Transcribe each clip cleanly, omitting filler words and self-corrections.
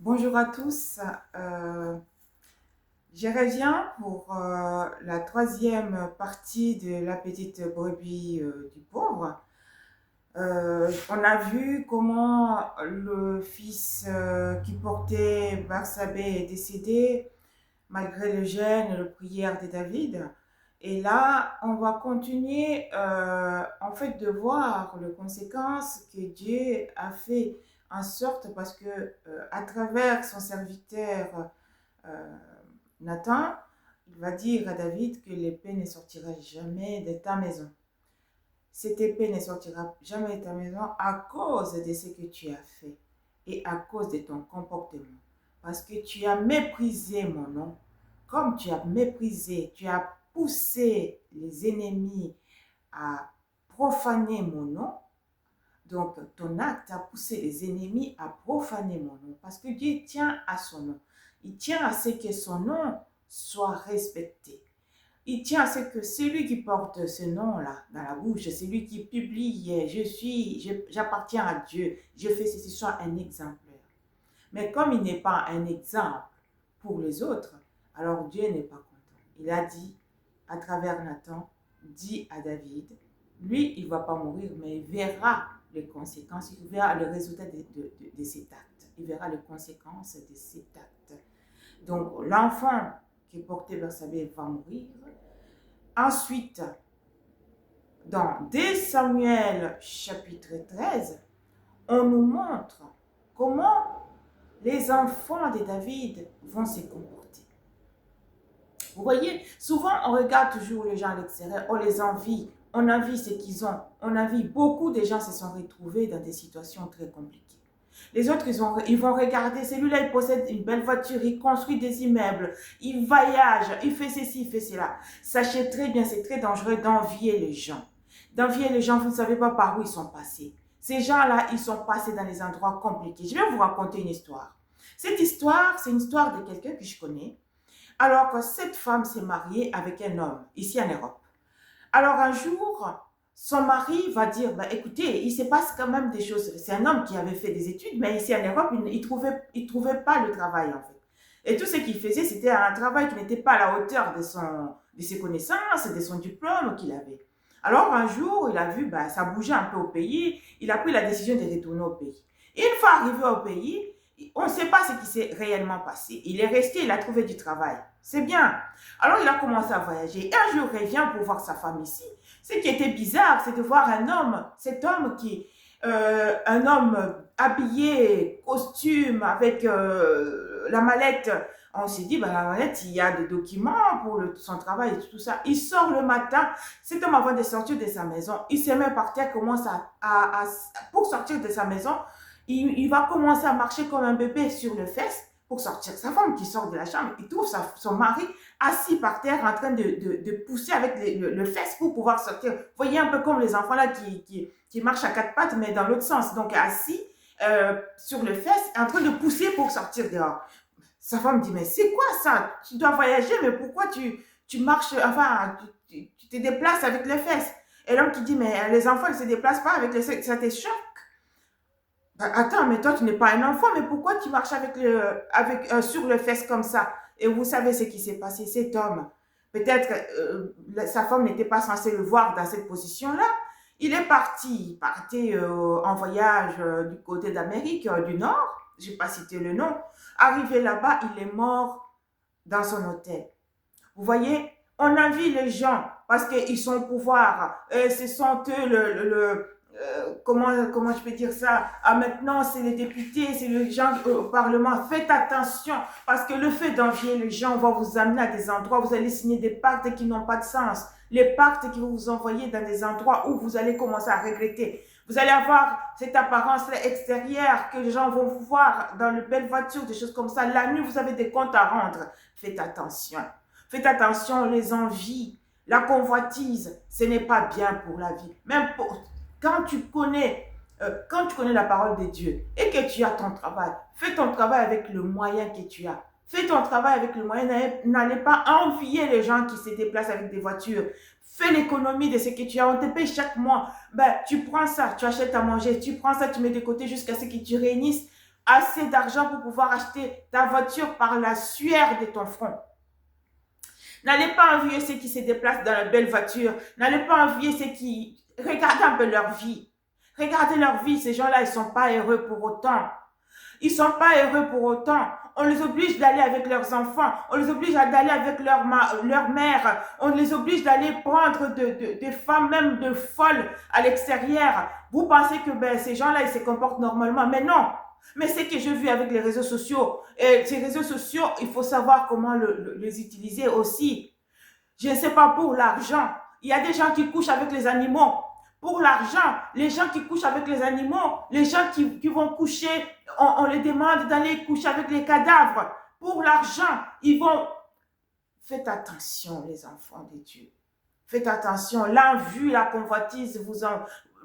Bonjour à tous. Euh, je reviens pour la troisième partie de la petite brebis du pauvre. On a vu comment le fils qui portait Barsabée est décédé malgré le jeûne et la prière de David. Et là, on va continuer en fait de voir les conséquences que Dieu a fait en sorte parce que à travers son serviteur euh, Nathan, il va dire à David que l'épée ne sortira jamais de ta maison. Cette épée ne sortira jamais de ta maison à cause de ce que tu as fait et à cause de ton comportement. Parce que tu as méprisé mon nom, comme tu as méprisé, tu as poussé les ennemis à profaner mon nom. Donc, ton acte a poussé les ennemis à profaner mon nom. Parce que Dieu tient à son nom. Il tient à ce que son nom soit respecté. Il tient à ce que celui qui porte ce nom-là dans la bouche, celui qui publie, j'appartiens à Dieu, je fais ceci, soit un exemplaire. Mais comme il n'est pas un exemple pour les autres, alors Dieu n'est pas content. Il a dit, à travers Nathan, dit à David, lui, il ne va pas mourir, mais il verra les conséquences, il verra le résultat de cet acte. Il verra les conséquences de cet acte. Donc, l'enfant qui est porté vers sa vie va mourir. Ensuite, dans 2 Samuel chapitre 13, on nous montre comment les enfants de David vont se comporter. Vous voyez, souvent on regarde toujours les gens à l'extérieur, on les envie, on envie ce qu'ils ont, on envie. Beaucoup de gens se sont retrouvés dans des situations très compliquées. Les autres, ils vont regarder, celui-là, il possède une belle voiture, il construit des immeubles, il voyage, il fait ceci, il fait cela. Sachez très bien, c'est très dangereux d'envier les gens. D'envier les gens, vous ne savez pas par où ils sont passés. Ces gens-là, ils sont passés dans des endroits compliqués. Je vais vous raconter une histoire. Cette histoire, c'est une histoire de quelqu'un que je connais. Alors que cette femme s'est mariée avec un homme, ici en Europe. Alors un jour, son mari va dire, bah, écoutez, il se passe quand même des choses. C'est un homme qui avait fait des études, mais ici en Europe, il trouvait pas le travail en fait. Et tout ce qu'il faisait, c'était un travail qui n'était pas à la hauteur de ses connaissances, de son diplôme qu'il avait. Alors un jour, il a vu, bah, ça bougeait un peu au pays, il a pris la décision de retourner au pays. Et une fois arrivé au pays, on ne sait pas ce qui s'est réellement passé. Il est resté, il a trouvé du travail. C'est bien. Alors il a commencé à voyager. Et un jour, il revient pour voir sa femme ici. Ce qui était bizarre, c'est de voir un homme, cet homme un homme habillé, costume, avec la mallette. On s'est dit, ben, la mallette, il y a des documents pour son travail et tout ça. Il sort le matin. Cet homme, avant de sortir de sa maison, il se met par terre, commence pour sortir de sa maison, il va commencer à marcher comme un bébé sur le fesse pour sortir. Sa femme qui sort de la chambre, il trouve son mari assis par terre en train de pousser avec le fesse pour pouvoir sortir. Vous voyez un peu comme les enfants là qui marchent à quatre pattes mais dans l'autre sens. Donc assis sur le fesse en train de pousser pour sortir dehors. Sa femme dit, mais c'est quoi ça? Tu dois voyager, mais pourquoi tu marches, enfin, tu te déplaces avec les fesses? Et l'homme qui dit, mais les enfants, ils ne se déplacent pas avec les fesses. Ça te choque? Ben, attends, mais toi, tu n'es pas un enfant, mais pourquoi tu marches sur le fesse comme ça? Et vous savez ce qui s'est passé, cet homme. Peut-être sa femme n'était pas censée le voir dans cette position-là. Il partait en voyage du côté d'Amérique du Nord, je n'ai pas cité le nom. Arrivé là-bas, il est mort dans son hôtel. Vous voyez, on envie les gens parce qu'ils sont au pouvoir. Ce sont eux comment je peux dire ça? Ah, maintenant, c'est les députés, c'est les gens au Parlement. Faites attention parce que le fait d'envier les gens va vous amener à des endroits où vous allez signer des pactes qui n'ont pas de sens. Les pactes qui vont vous envoyer dans des endroits où vous allez commencer à regretter. Vous allez avoir cette apparence extérieure que les gens vont vous voir dans de belles voitures, des choses comme ça. La nuit, vous avez des comptes à rendre. Faites attention. Faites attention, les envies, la convoitise, ce n'est pas bien pour la vie. Même quand tu connais la parole de Dieu et que tu as ton travail, fais ton travail avec le moyen que tu as. Fais ton travail avec le moyen, n'allez pas envier les gens qui se déplacent avec des voitures. Fais l'économie de ce que tu as. On te paye chaque mois. Ben, tu prends ça, tu achètes à manger, tu prends ça, tu mets de côté jusqu'à ce que tu réunisses assez d'argent pour pouvoir acheter ta voiture par la sueur de ton front. N'allez pas envier ceux qui se déplacent dans la belle voiture. N'allez pas envier ceux qui... Regardez un peu leur vie. Regardez leur vie. Ces gens-là, ils ne sont pas heureux pour autant. Ils ne sont pas heureux pour autant. On les oblige d'aller avec leurs enfants. On les oblige d'aller avec leur mère. On les oblige d'aller prendre des femmes, même de folles, à l'extérieur. Vous pensez que ces gens-là, ils se comportent normalement. Mais non. Mais c'est que j'ai vu avec les réseaux sociaux. Et ces réseaux sociaux, il faut savoir comment les utiliser aussi. Je ne sais pas, pour l'argent. Il y a des gens qui couchent avec les animaux. Pour l'argent, les gens qui couchent avec les animaux, les gens qui vont coucher, on les demande d'aller coucher avec les cadavres. Pour l'argent, ils vont... Faites attention, les enfants de Dieu. Faites attention. L'envie, la convoitise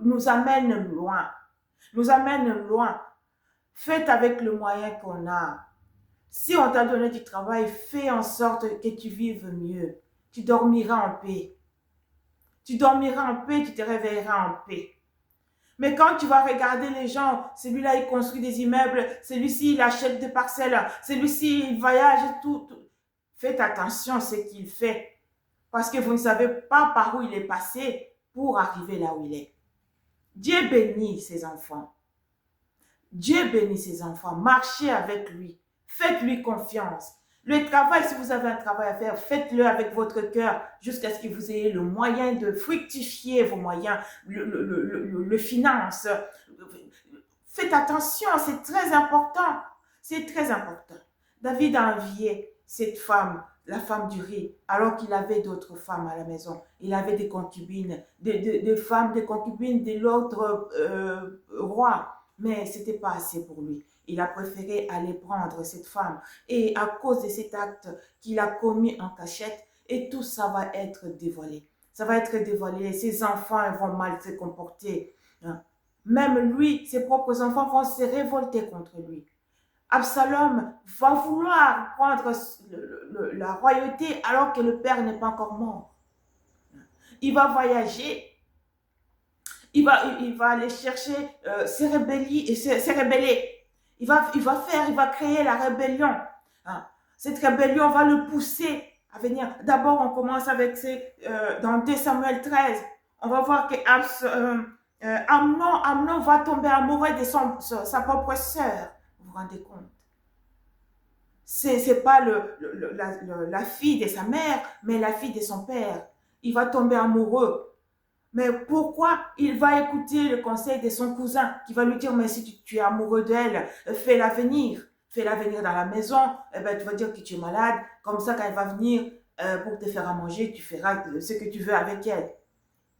nous amène loin. Nous amène loin. Faites avec le moyen qu'on a. Si on t'a donné du travail, fais en sorte que tu vives mieux. Tu dormiras en paix. Tu dormiras en paix, tu te réveilleras en paix. Mais quand tu vas regarder les gens, celui-là, il construit des immeubles, celui-ci, il achète des parcelles, celui-ci, il voyage, tout. Faites attention à ce qu'il fait. Parce que vous ne savez pas par où il est passé pour arriver là où il est. Dieu bénit ses enfants. Dieu bénit ses enfants. Marchez avec lui. Faites-lui confiance. Le travail, si vous avez un travail à faire, faites-le avec votre cœur jusqu'à ce que vous ayez le moyen de fructifier vos moyens, le finance. Faites attention, c'est très important. C'est très important. David a envié cette femme, la femme du riz, alors qu'il avait d'autres femmes à la maison. Il avait des concubines, des femmes, des concubines de l'autre roi. Mais ce n'était pas assez pour lui. Il a préféré aller prendre cette femme. Et à cause de cet acte qu'il a commis en cachette, et tout ça va être dévoilé. Ça va être dévoilé. Ses enfants vont mal se comporter. Même lui, ses propres enfants vont se révolter contre lui. Absalom va vouloir prendre la royauté alors que le père n'est pas encore mort. Il va voyager. Il va aller chercher se rebeller. Il va créer la rébellion. Cette rébellion va le pousser à venir. D'abord, on commence avec dans 2 Samuel 13. On va voir que Amnon va tomber amoureux de sa propre sœur. Vous vous rendez compte? C'est pas la fille de sa mère, mais la fille de son père. Il va tomber amoureux. Mais pourquoi il va écouter le conseil de son cousin qui va lui dire, mais si tu es amoureux d'elle, fais-la venir. Fais-la venir dans la maison, tu vas dire que tu es malade. Comme ça, quand elle va venir pour te faire à manger, tu feras ce que tu veux avec elle.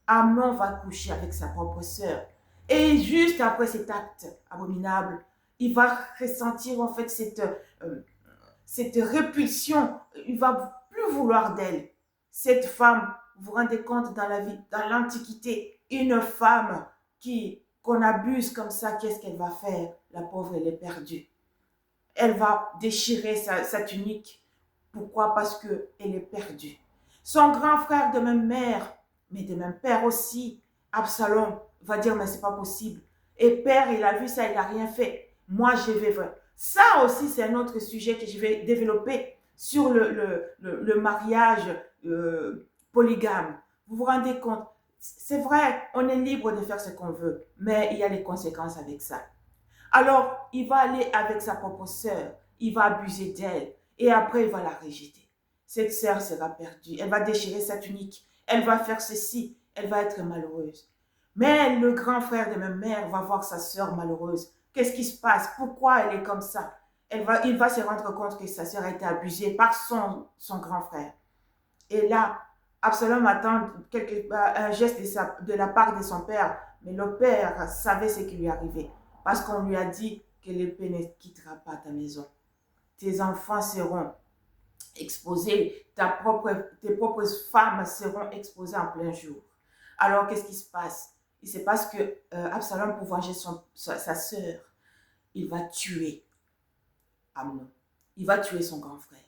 Amnon va coucher avec sa propre sœur. Et juste après cet acte abominable, il va ressentir en fait cette répulsion. Il va plus vouloir d'elle. Cette femme, vous vous rendez compte, dans l'Antiquité, une femme qu'on abuse comme ça, qu'est-ce qu'elle va faire? La pauvre, elle est perdue. Elle va déchirer sa tunique. Pourquoi? Parce qu'elle est perdue. Son grand frère de même mère, mais de même père aussi, Absalom, va dire, mais c'est pas possible. Et père, il a vu ça, il n'a rien fait. Moi, je vais voir. Ça aussi, c'est un autre sujet que je vais développer sur le mariage polygame. Vous vous rendez compte? C'est vrai, on est libre de faire ce qu'on veut, mais il y a des conséquences avec ça. Alors, il va aller avec sa propre sœur, il va abuser d'elle, et après, il va la rejeter. Cette sœur sera perdue, elle va déchirer sa tunique, elle va faire ceci, elle va être malheureuse. Mais le grand frère de ma mère va voir sa sœur malheureuse. Qu'est-ce qui se passe? Pourquoi elle est comme ça? Il va se rendre compte que sa sœur a été abusée par son grand frère. Et là, Absalom attend un geste de la part de son père. Mais le père savait ce qui lui arrivait. Parce qu'on lui a dit que l'épée ne quittera pas ta maison. Tes enfants seront exposés, tes propres femmes seront exposées en plein jour. Alors, qu'est-ce qui se passe? Il se passe que Absalom, pour venger sa sœur, il va tuer Amnon. Il va tuer son grand frère.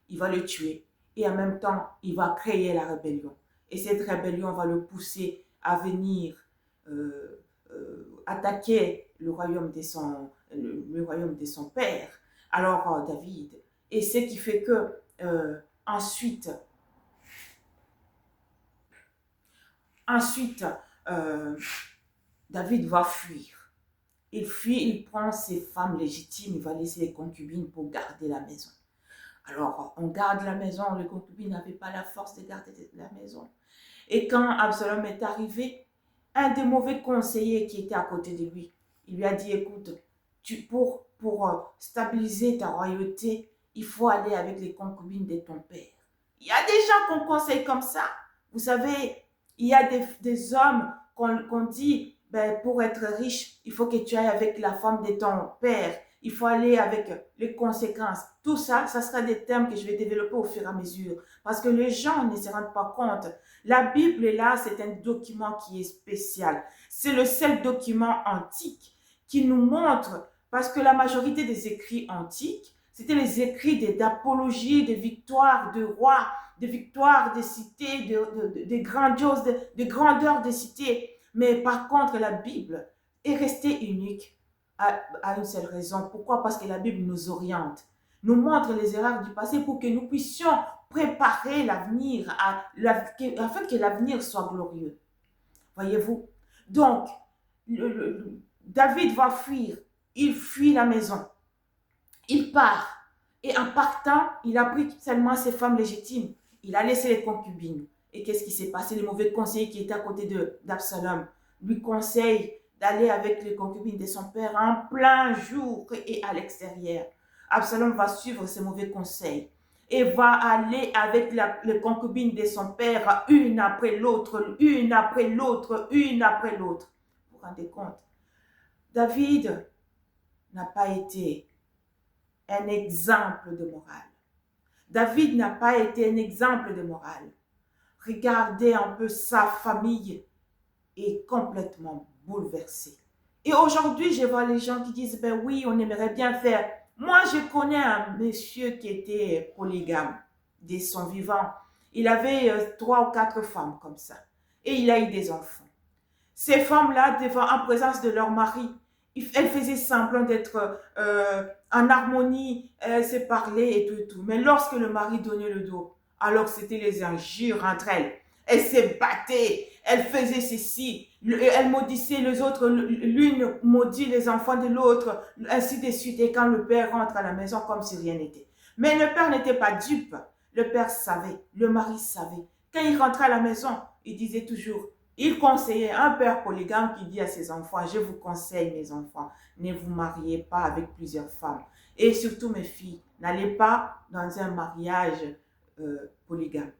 Il va le tuer. Et en même temps, il va créer la rébellion. Et cette rébellion va le pousser à venir attaquer le royaume de son père. Alors David, et ce qui fait que ensuite, euh, David va fuir. Il fuit, il prend ses femmes légitimes, il va laisser les concubines pour garder la maison. Alors, on garde la maison, les concubines n'avaient pas la force de garder la maison. Et quand Absalom est arrivé, un des mauvais conseillers qui était à côté de lui, il lui a dit, écoute, pour stabiliser ta royauté, il faut aller avec les concubines de ton père. Il y a des gens qu'on conseille comme ça. Vous savez, il y a des hommes qu'on dit, ben, pour être riche, il faut que tu ailles avec la femme de ton père. Il faut aller avec les conséquences. Tout ça, ça sera des thèmes que je vais développer au fur et à mesure. Parce que les gens ne se rendent pas compte. La Bible est là, c'est un document qui est spécial. C'est le seul document antique qui nous montre, parce que la majorité des écrits antiques, c'était les écrits d'apologie, de victoires de rois, de victoires de cités, de grandioses, de grandeur des cités. Mais par contre, la Bible est restée unique à une seule raison. Pourquoi? Parce que la Bible nous oriente, nous montre les erreurs du passé pour que nous puissions préparer l'avenir, afin que l'avenir soit glorieux. Voyez-vous? Donc, David va fuir. Il fuit la maison. Il part. Et en partant, il a pris seulement ses femmes légitimes. Il a laissé les concubines. Et qu'est-ce qui s'est passé? Le mauvais conseiller qui était à côté d'Absalom lui conseille d'aller avec les concubines de son père en plein jour et à l'extérieur. Absalom va suivre ses mauvais conseils et va aller avec les concubines de son père une après l'autre, une après l'autre, une après l'autre. Vous vous rendez compte? David n'a pas été un exemple de morale. David n'a pas été un exemple de morale. Regardez un peu, sa famille est complètement bouleversée. Et aujourd'hui, je vois les gens qui disent, ben oui, on aimerait bien faire. Moi, je connais un monsieur qui était polygame dès son vivant. Il avait 3 ou 4 femmes comme ça. Et il a eu des enfants. Ces femmes-là, en présence de leur mari, elles faisaient semblant d'être en harmonie, elles se parlaient et tout et tout. Mais lorsque le mari donnait le dos, alors c'était les injures entre elles. Elles se battaient, elles faisaient ceci, elles maudissaient les autres, l'une maudit les enfants de l'autre, ainsi de suite. Et quand le père rentre à la maison comme si rien n'était. Mais le père n'était pas dupe. Le père savait, le mari savait. Quand il rentrait à la maison, il disait toujours, il conseillait un père polygame qui dit à ses enfants, je vous conseille mes enfants, ne vous mariez pas avec plusieurs femmes. Et surtout mes filles, n'allez pas dans un mariage polygame.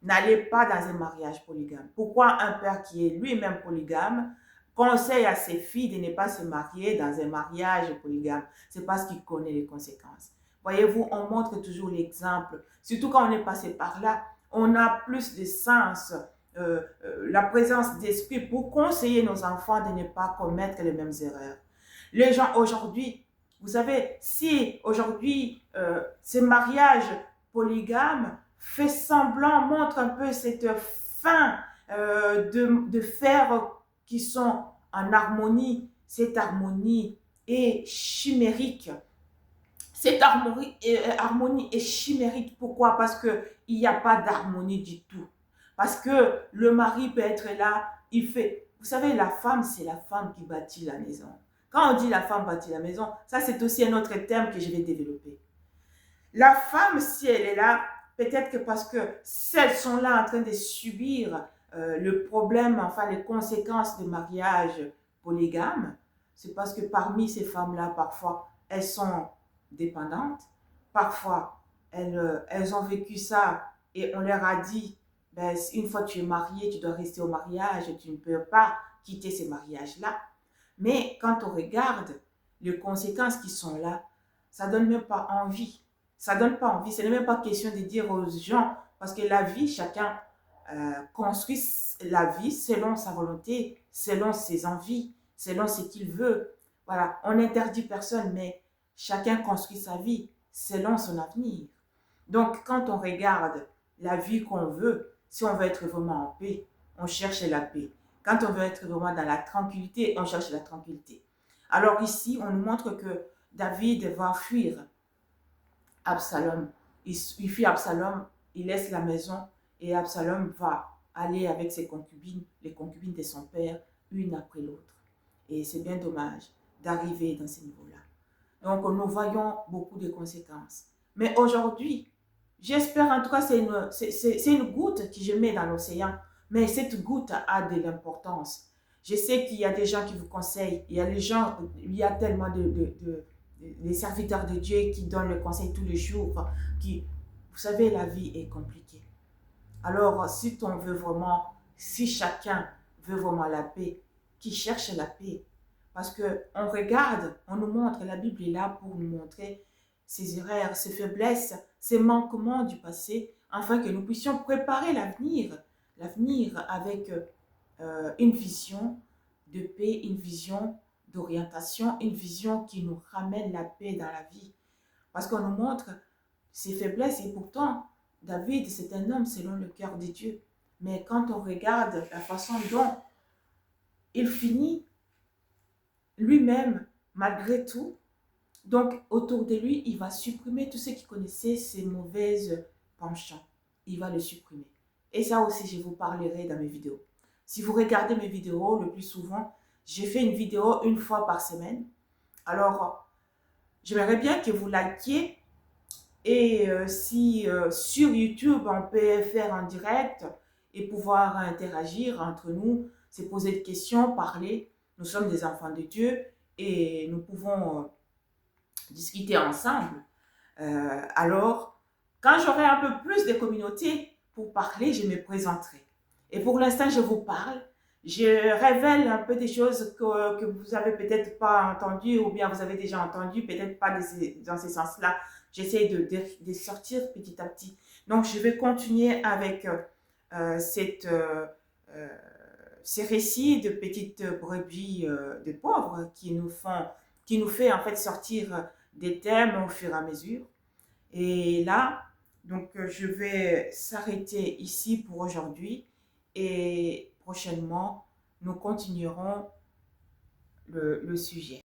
N'allez pas dans un mariage polygame. Pourquoi un père qui est lui-même polygame conseille à ses filles de ne pas se marier dans un mariage polygame? C'est parce qu'il connaît les conséquences. Voyez-vous, on montre toujours l'exemple. Surtout quand on est passé par là, on a plus de sens, la présence d'esprit pour conseiller nos enfants de ne pas commettre les mêmes erreurs. Les gens aujourd'hui, vous savez, si aujourd'hui ce mariage polygame fait semblant, montre un peu cette fin de faire qui sont en harmonie, cette harmonie est chimérique. Cette harmonie est chimérique. Pourquoi? Parce qu'il n'y a pas d'harmonie du tout. Parce que le mari peut être là, il fait... Vous savez, la femme, c'est la femme qui bâtit la maison. Quand on dit la femme bâtit la maison, ça c'est aussi un autre terme que je vais développer. La femme, si elle est là, peut-être que parce que si elles sont là en train de subir le problème, enfin les conséquences de mariage polygame, c'est parce que parmi ces femmes-là, parfois, elles sont dépendantes. Parfois, elles ont vécu ça et on leur a dit, ben, une fois que tu es marié, tu dois rester au mariage, tu ne peux pas quitter ce mariage-là. Mais quand on regarde les conséquences qui sont là, ça ne donne même pas envie. Ça ne donne pas envie. Ce n'est même pas question de dire aux gens, parce que la vie, chacun construit la vie selon sa volonté, selon ses envies, selon ce qu'il veut. Voilà, on n'interdit personne, mais chacun construit sa vie selon son avenir. Donc, quand on regarde la vie qu'on veut, si on veut être vraiment en paix, on cherche la paix. Quand on veut être vraiment dans la tranquillité, on cherche la tranquillité. Alors ici, on nous montre que David va fuir Absalom. Il fuit Absalom, il laisse la maison et Absalom va aller avec ses concubines, les concubines de son père, une après l'autre. Et c'est bien dommage d'arriver dans ces niveaux-là. Donc, nous voyons beaucoup de conséquences. Mais aujourd'hui, j'espère en tout cas, c'est une goutte que je mets dans l'océan, mais cette goutte a de l'importance. Je sais qu'il y a des gens qui vous conseillent, il y a tellement de serviteurs de Dieu qui donnent le conseil tous les jours, vous savez, la vie est compliquée. Alors, si chacun veut vraiment la paix, qui cherche la paix, parce que on regarde, on nous montre, la Bible est là pour nous montrer ses erreurs, ses faiblesses, ses manquements du passé, afin que nous puissions préparer l'avenir avec une vision de paix, une vision d'orientation, une vision qui nous ramène la paix dans la vie. Parce qu'on nous montre ses faiblesses et pourtant, David, c'est un homme selon le cœur de Dieu. Mais quand on regarde la façon dont il finit lui-même, malgré tout, donc autour de lui, il va supprimer tous ceux qui connaissaient ses mauvaises penchants. Il va le supprimer. Et ça aussi, je vous parlerai dans mes vidéos. Si vous regardez mes vidéos, le plus souvent, j'ai fait une vidéo une fois par semaine. Alors, j'aimerais bien que vous likiez. Et si sur YouTube, on peut faire en direct et pouvoir interagir entre nous, se poser des questions, parler. Nous sommes des enfants de Dieu et nous pouvons discuter ensemble. Alors, quand j'aurai un peu plus de communauté pour parler, je me présenterai. Et pour l'instant, je vous parle. Je révèle un peu des choses que vous n'avez peut-être pas entendues ou bien vous avez déjà entendues, peut-être pas dans ces sens-là. J'essaie de sortir petit à petit. Donc, je vais continuer avec ces récits de petites brebis de pauvres qui nous fait en fait sortir des thèmes au fur et à mesure. Et là, donc je vais s'arrêter ici pour aujourd'hui et prochainement, nous continuerons le sujet.